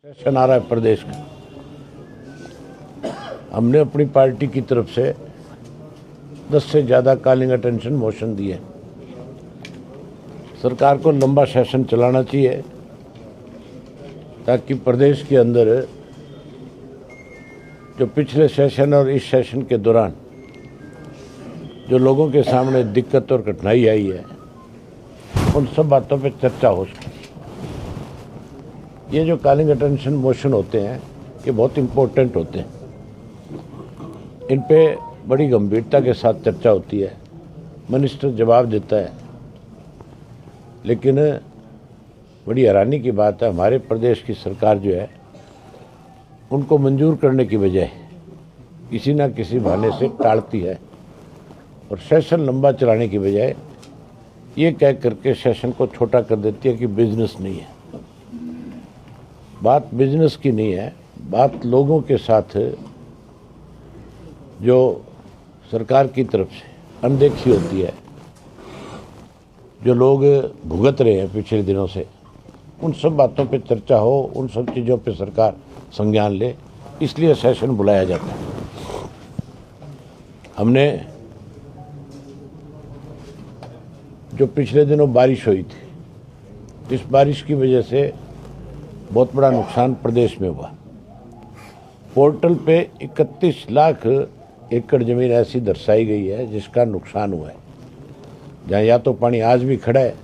Session आ रहा है प्रदेश का। हमने अपनी पार्टी की तरफ से 10 से ज़्यादा कॉलिंग अटेंशन मोशन दिए। सरकार को लंबा सेशन चलाना चाहिए ताकि प्रदेश के अंदर जो पिछले सेशन और इस सेशन के दौरान जो लोगों के सामने दिक्कत और कठिनाई आई है उन सब बातों पर चर्चा हो सके। ये जो कॉलिंग अटेंशन मोशन होते हैं ये बहुत इम्पोर्टेंट होते हैं। इन पे बड़ी गंभीरता के साथ चर्चा होती है, मिनिस्टर जवाब देता है, लेकिन बड़ी हैरानी की बात है हमारे प्रदेश की सरकार जो है उनको मंजूर करने की बजाय किसी ना किसी बहाने से टालती है और सेशन लंबा चलाने की बजाय ये कह करके सेशन को छोटा कर देती है कि बिजनेस नहीं है। बात बिजनेस की नहीं है, बात लोगों के साथ जो सरकार की तरफ से अनदेखी होती है, जो लोग भुगत रहे हैं पिछले दिनों से, उन सब बातों पे चर्चा हो, उन सब चीज़ों पे सरकार संज्ञान ले, इसलिए सेशन बुलाया जाता है। हमने जो पिछले दिनों बारिश हुई थी, इस बारिश की वजह से बहुत बड़ा नुकसान प्रदेश में हुआ। पोर्टल पे 31 लाख एकड़ जमीन ऐसी दर्शाई गई है जिसका नुकसान हुआ है, जहाँ या तो पानी आज भी खड़ा है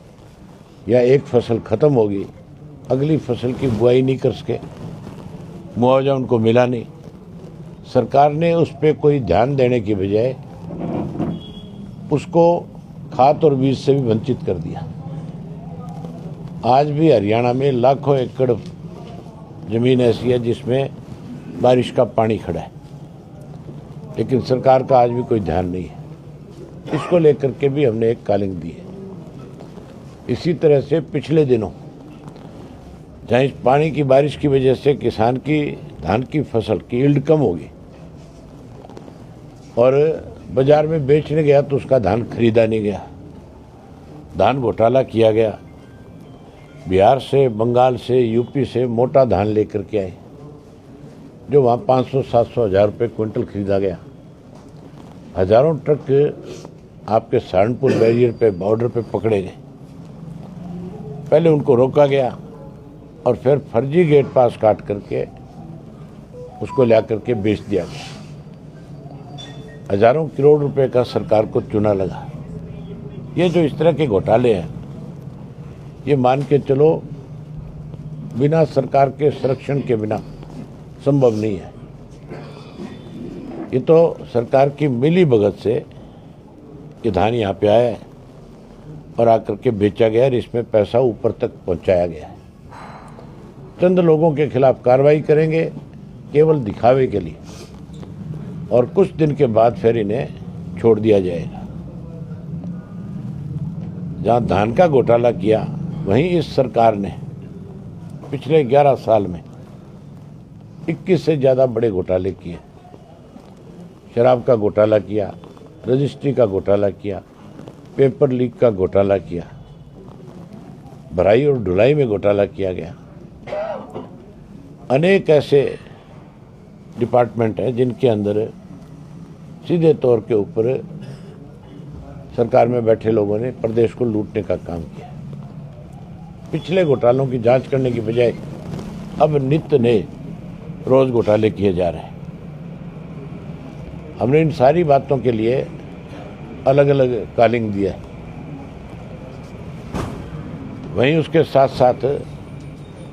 या एक फसल खत्म होगी, अगली फसल की बुआई नहीं कर सके, मुआवजा उनको मिला नहीं। सरकार ने उस पर कोई ध्यान देने की बजाय उसको खाद और बीज से भी वंचित कर दिया। आज भी हरियाणा में लाखों एकड़ जमीन ऐसी है जिसमें बारिश का पानी खड़ा है, लेकिन सरकार का आज भी कोई ध्यान नहीं है। इसको लेकर के भी हमने एक कॉलिंग दी है। इसी तरह से पिछले दिनों जहाँ इस पानी की बारिश की वजह से किसान की धान की फसल की यील्ड कम होगी और बाजार में बेचने गया तो उसका धान खरीदा नहीं गया, धान घोटाला किया गया। बिहार से, बंगाल से, यूपी से मोटा धान लेकर के आए जो वहाँ 500-700 हज़ार रुपये क्विंटल खरीदा गया। हजारों ट्रक आपके सहारनपुर बैरियर पे, बॉर्डर पे पकड़े गए। पहले उनको रोका गया और फिर फर्जी गेट पास काट करके उसको ला करके बेच दिया गया। हजारों करोड़ रुपए का सरकार को चूना लगा। ये जो इस तरह के घोटाले हैं, ये मान के चलो बिना सरकार के संरक्षण के बिना संभव नहीं है। ये तो सरकार की मिली भगत से ये धान यहाँ पे आया है और आकर के बेचा गया और इसमें पैसा ऊपर तक पहुँचाया गया है। चंद लोगों के खिलाफ कार्रवाई करेंगे केवल दिखावे के लिए और कुछ दिन के बाद फिर इन्हें छोड़ दिया जाएगा। जहाँ धान का घोटाला किया वहीं इस सरकार ने पिछले 11 साल में 21 से ज़्यादा बड़े घोटाले किए। शराब का घोटाला किया, रजिस्ट्री का घोटाला किया, पेपर लीक का घोटाला किया, भराई और ढुलाई में घोटाला किया गया। अनेक ऐसे डिपार्टमेंट हैं जिनके अंदर सीधे तौर के ऊपर सरकार में बैठे लोगों ने प्रदेश को लूटने का काम किया। पिछले घोटालों की जांच करने की बजाय अब नित्य नए रोज घोटाले किए जा रहे हैं। हमने इन सारी बातों के लिए अलग अलग कॉलिंग दिया है। वहीं उसके साथ साथ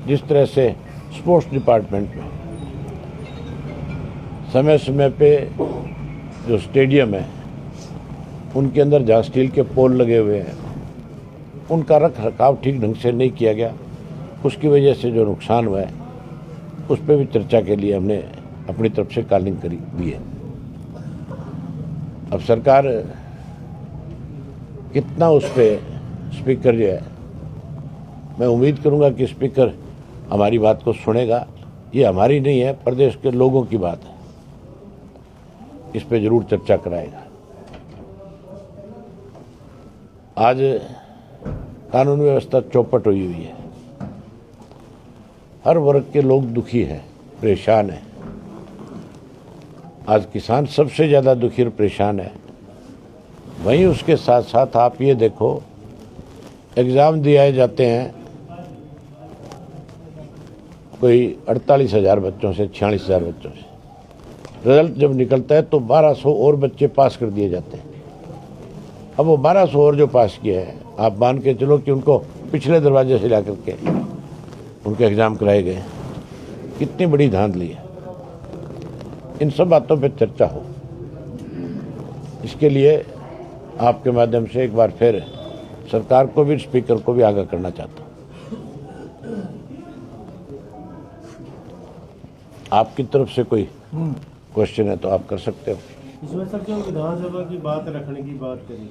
जिस तरह से स्पोर्ट्स डिपार्टमेंट में समय समय पे जो स्टेडियम है उनके अंदर जहाँ स्टील के पोल लगे हुए हैं उनका रख रखाव ठीक ढंग से नहीं किया गया, उसकी वजह से जो नुकसान हुआ है उस पर भी चर्चा के लिए हमने अपनी तरफ से कॉलिंग दी है। अब सरकार कितना उस पर स्पीकर जो है, मैं उम्मीद करूंगा कि स्पीकर हमारी बात को सुनेगा। ये हमारी नहीं है, प्रदेश के लोगों की बात है, इस पे जरूर चर्चा कराएगा। आज कानून व्यवस्था चौपट हुई है। हर वर्ग के लोग दुखी हैं, परेशान हैं। आज किसान सबसे ज़्यादा दुखी और परेशान है। वहीं उसके साथ साथ आप ये देखो, एग्ज़ाम दिए जाते हैं कोई 48,000 बच्चों से, 46,000 बच्चों से। रिजल्ट जब निकलता है तो 1200 और बच्चे पास कर दिए जाते हैं। अब वो 1200 और जो पास किए हैं, आप मान के चलो कि उनको पिछले दरवाजे से ला करके उनके एग्ज़ाम कराए गए। कितनी बड़ी धांधली है। इन सब बातों पे चर्चा हो, इसके लिए आपके माध्यम से एक बार फिर सरकार को भी, स्पीकर को भी आगाह करना चाहता हूँ। आपकी तरफ से कोई क्वेश्चन है तो आप कर सकते हो। इसमें सर जो विधानसभा की बात रखने की बात करी,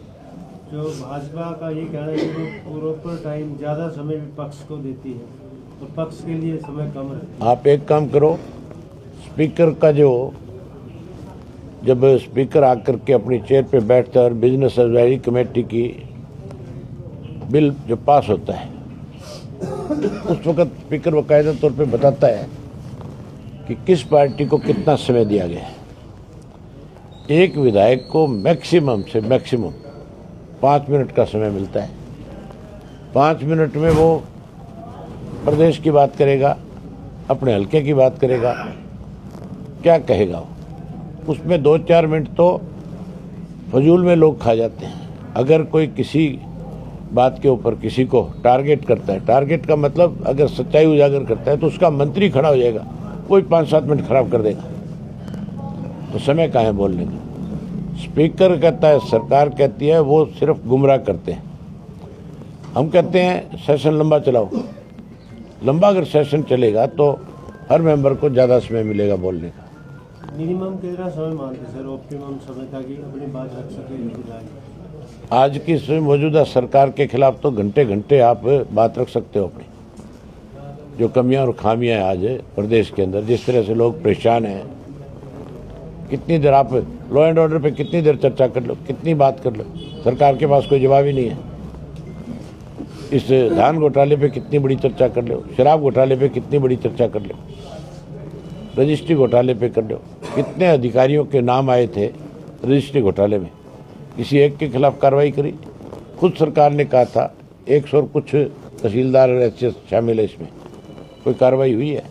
जो भाजपा का ये कहना है कि वो प्रॉपर टाइम ज़्यादा समय विपक्ष को देती है और पक्ष के लिए समय कम रहता है। आप एक काम करो, स्पीकर का जो, जब स्पीकर आकर के अपनी चेयर पे बैठता है और बिजनेस एडवाइजरी कमेटी की बिल जो पास होता है, उस वक्त स्पीकर बाकायदा तौर पे बताता है कि किस पार्टी को कितना समय दिया गया है। एक विधायक को मैक्सिमम से मैक्सिमम 5 मिनट का समय मिलता है। 5 मिनट में वो प्रदेश की बात करेगा, अपने हल्के की बात करेगा, क्या कहेगा वो। उसमें 2-4 मिनट तो फजूल में लोग खा जाते हैं। अगर कोई किसी बात के ऊपर किसी को टारगेट करता है, टारगेट का मतलब अगर सच्चाई उजागर करता है तो उसका मंत्री खड़ा हो जाएगा, कोई 5-7 मिनट खराब कर देगा। तो समय कहाँ है बोलने का। स्पीकर कहता है, सरकार कहती है, वो सिर्फ गुमराह करते हैं। हम कहते हैं सेशन लंबा चलाओ। लंबा अगर सेशन चलेगा तो हर मेंबर को ज़्यादा समय मिलेगा बोलने का। मिनिमम कितना समय मानते सर, ऑप्टिमम समय ताकि अपनी बात रख सके? आज की इस मौजूदा सरकार के खिलाफ तो घंटे घंटे आप बात रख सकते हो अपनी। जो कमियां और खामियां हैं आज प्रदेश के अंदर, जिस तरह से लोग परेशान हैं, कितनी देर आप लॉ एंड ऑर्डर पे कितनी देर चर्चा कर लो, कितनी बात कर लो, सरकार के पास कोई जवाब ही नहीं है। इस धान घोटाले पे कितनी बड़ी चर्चा कर लो, शराब घोटाले पे कितनी बड़ी चर्चा कर लो, रजिस्ट्री घोटाले पे कर लो। कितने अधिकारियों के नाम आए थे रजिस्ट्री घोटाले में, किसी एक के खिलाफ कार्रवाई करी? खुद सरकार ने कहा था 100 और कुछ तहसीलदार ऐसे शामिल है इसमें, कोई कार्रवाई हुई है?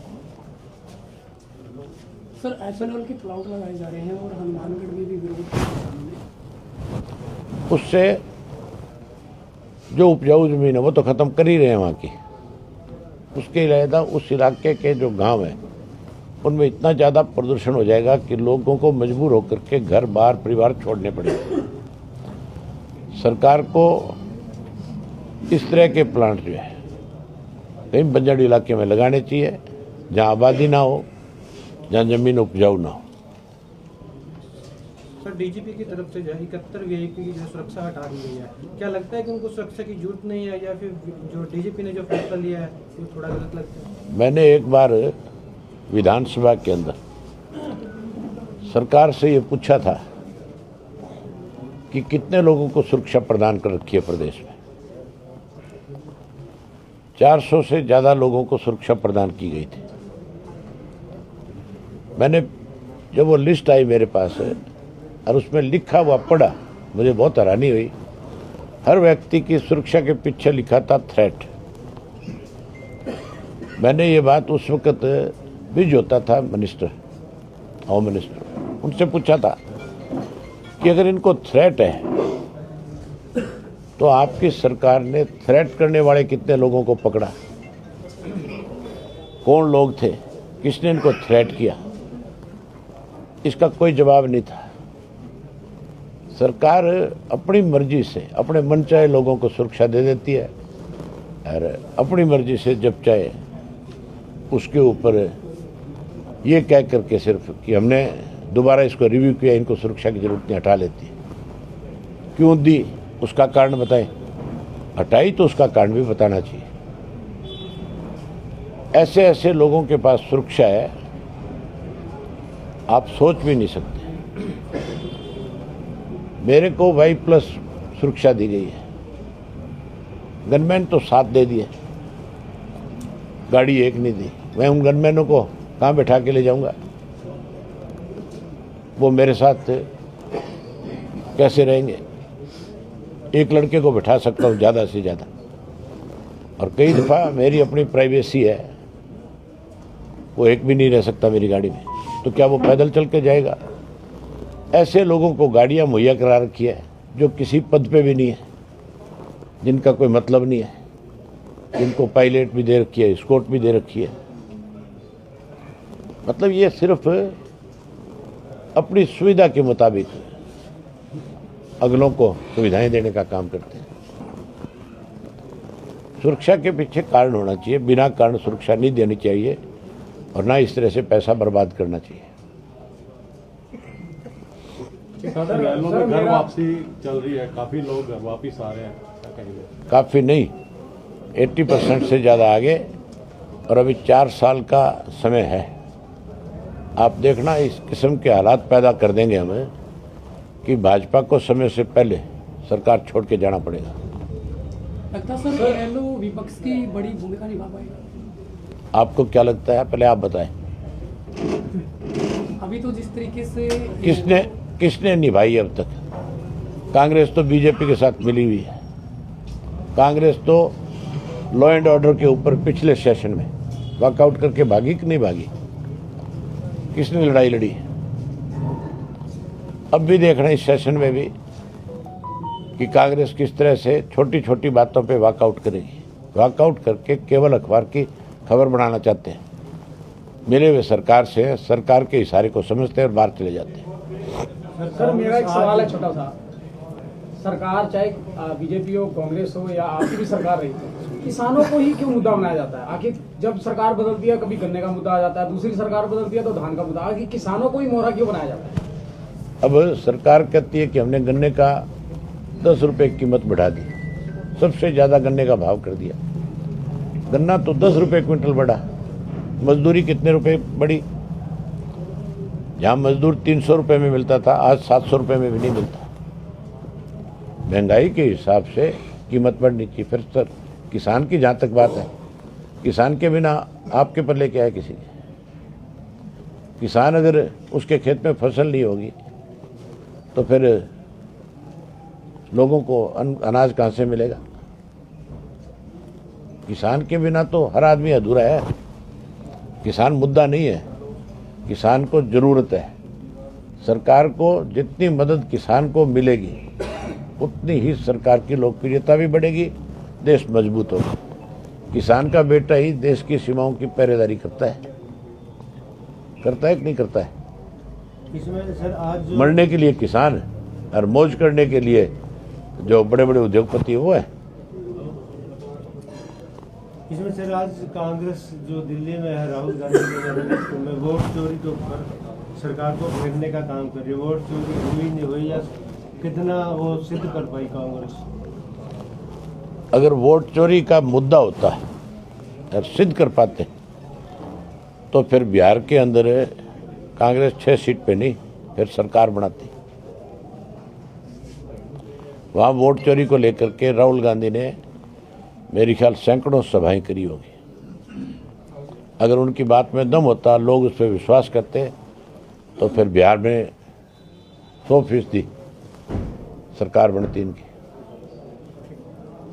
सर एसएलओ के प्लॉट लगाए जा रहे हैं और हनुमानगढ़ में भी विरोध। उससे जो उपजाऊ जमीन है वो तो खत्म कर ही रहे हैं वहाँ की। उसके अलावा उस इलाके के जो गांव हैं उनमें इतना ज़्यादा प्रदूषण हो जाएगा कि लोगों को मजबूर होकर के घर बार परिवार छोड़ने पड़ेंगे। सरकार को इस तरह के प्लांट जो है कहीं बंजर इलाके में लगाने चाहिए, जहाँ आबादी ना हो, जहाँ जमीन उपजाऊ ना हो। सर डीजीपी की तरफ से जो 71 वीआईपी की जो सुरक्षा हटा दी गई है, क्या लगता है कि उनको सुरक्षा की जरूरत नहीं है, या फिर जो डीजीपी ने जो फैसला लिया है वो थोड़ा गलत लगता है? मैंने एक बार विधानसभा के अंदर सरकार से ये पूछा था कि कितने लोगों को सुरक्षा प्रदान कर रखी है प्रदेश में। 400 से ज़्यादा लोगों को सुरक्षा प्रदान की गई थी। मैंने जब वो लिस्ट आई मेरे पास है और उसमें लिखा हुआ पढ़ा, मुझे बहुत हैरानी हुई। हर व्यक्ति की सुरक्षा के पीछे लिखा था थ्रेट। मैंने ये बात उस वक्त भी होता था मिनिस्टर, होम मिनिस्टर, उनसे पूछा था कि अगर इनको थ्रेट है तो आपकी सरकार ने थ्रेट करने वाले कितने लोगों को पकड़ा? कौन लोग थे? किसने इनको थ्रेट किया? इसका कोई जवाब नहीं था। सरकार अपनी मर्जी से अपने मनचाहे लोगों को सुरक्षा दे देती है और अपनी मर्जी से जब चाहे उसके ऊपर ये कह करके सिर्फ कि हमने दोबारा इसको रिव्यू किया, इनको सुरक्षा की जरूरत नहीं, हटा लेती है। क्यों दी? उसका कारण बताएं। हटाई तो उसका कारण भी बताना चाहिए। ऐसे ऐसे लोगों के पास सुरक्षा है, आप सोच भी नहीं सकते। मेरे को Y+ सुरक्षा दी गई है, गनमैन तो 7 दे दिए, गाड़ी 1 नहीं दी। मैं उन गनमैनों को कहाँ बैठा के ले जाऊंगा? वो मेरे साथ कैसे रहेंगे? एक लड़के को बैठा सकता हूँ ज़्यादा से ज़्यादा, और कई दफ़ा मेरी अपनी प्राइवेसी है, वो एक भी नहीं रह सकता मेरी गाड़ी में, तो क्या वो पैदल चल के जाएगा? ऐसे लोगों को गाड़ियाँ मुहैया करा रखी है जो किसी पद पे भी नहीं है, जिनका कोई मतलब नहीं है, जिनको पायलट भी दे रखी है, स्कॉट भी दे रखी है। मतलब ये सिर्फ अपनी सुविधा के मुताबिक अगलों को सुविधाएं देने का काम करते हैं। सुरक्षा के पीछे कारण होना चाहिए, बिना कारण सुरक्षा नहीं देनी चाहिए, और ना इस तरह से पैसा बर्बाद करना चाहिए। घर वापसी चल रही है, काफी लोग घर वापिस आ रहे हैं, क्या कहेंगे? काफ़ी नहीं, 80% से ज़्यादा आगे, और अभी 4 साल का समय है। आप देखना इस किस्म के हालात पैदा कर देंगे हमें कि भाजपा को समय से पहले सरकार छोड़ के जाना पड़ेगा। लगता सर एलो विपक्ष की बड़ी भूमिका निभा पाएगा? आपको क्या लगता है, पहले आप बताएं। अभी तो जिस तरीके से किसने निभाई अब तक? कांग्रेस तो बीजेपी के साथ मिली हुई है। कांग्रेस तो लॉ एंड ऑर्डर के ऊपर पिछले सेशन में वॉकआउट करके भागी कि नहीं भागी? किसने लड़ाई लड़ी? अब भी देखना इस सेशन में भी कि कांग्रेस किस तरह से छोटी छोटी बातों पे वॉकआउट करेगी। वॉकआउट करके केवल अखबार की खबर बनाना चाहते हैं, मिले हुए सरकार से सरकार के इशारे को समझते हैं और बाहर चले जाते हैं। सर मेरा एक सवाल है छोटा सा, सरकार चाहे बीजेपी हो, कांग्रेस हो, या आपकी भी सरकार रही, किसानों को ही क्यों मुद्दा बनाया जाता है? आखिर जब सरकार बदलती है कभी गन्ने का मुद्दा आ जाता है, दूसरी सरकार बदलती है तो धान का मुद्दा, आखिर किसानों को ही मोहरा क्यों बनाया जाता है? अब सरकार कहती है कि हमने गन्ने का 10 रुपये कीमत बढ़ा दी, सबसे ज़्यादा गन्ने का भाव कर दिया। गन्ना तो 10 रुपये क्विंटल बढ़ा, मजदूरी कितने रुपए बढ़ी? जहाँ मजदूर 300 रुपये में मिलता था, आज 700 रुपये में भी नहीं मिलता। महंगाई के हिसाब से कीमत बढ़नी चाहिए। फिर सर किसान की जहाँ तक बात है, किसान के बिना आपके पल्ले क्या है किसी के? किसान अगर उसके खेत में फसल नहीं होगी तो फिर लोगों को अनाज कहाँ से मिलेगा? किसान के बिना तो हर आदमी अधूरा है। किसान मुद्दा नहीं है, किसान को जरूरत है। सरकार को जितनी मदद किसान को मिलेगी उतनी ही सरकार की लोकप्रियता भी बढ़ेगी, देश मजबूत होगा। किसान का बेटा ही देश की सीमाओं की पहरेदारी करता है कि नहीं करता है? इसमें सर आज मरने के लिए किसान और मौज करने के लिए जो बड़े बड़े उद्योगपति है वो है। इसमें सर आज कांग्रेस जो दिल्ली में है, राहुल गांधी के में वोट चोरी के ऊपर सरकार को घेरने का काम कर रही है। वोट चोरी हुई नहीं हुई, या कितना वो सिद्ध कर पाई कांग्रेस? अगर वोट चोरी का मुद्दा होता है और सिद्ध कर पाते तो फिर बिहार के अंदर कांग्रेस 6 सीट पे नहीं फिर सरकार बनाती। वहाँ वोट चोरी को लेकर के राहुल गांधी ने मेरे ख्याल सैकड़ों सभाएं करी होगी। अगर उनकी बात में दम होता, लोग उस पर विश्वास करते, तो फिर बिहार में 100% सरकार बनती इनकी।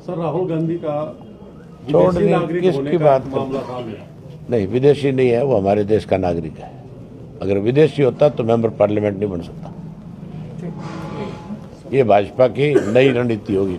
सर राहुल गांधी का छोड़ विदेशी दी, नागरिक किसकी होने का बात मामला सामने? नहीं, विदेशी नहीं है, वो हमारे देश का नागरिक है। अगर विदेशी होता तो मेंबर पार्लियामेंट नहीं बन सकता। ये भाजपा की नई रणनीति होगी।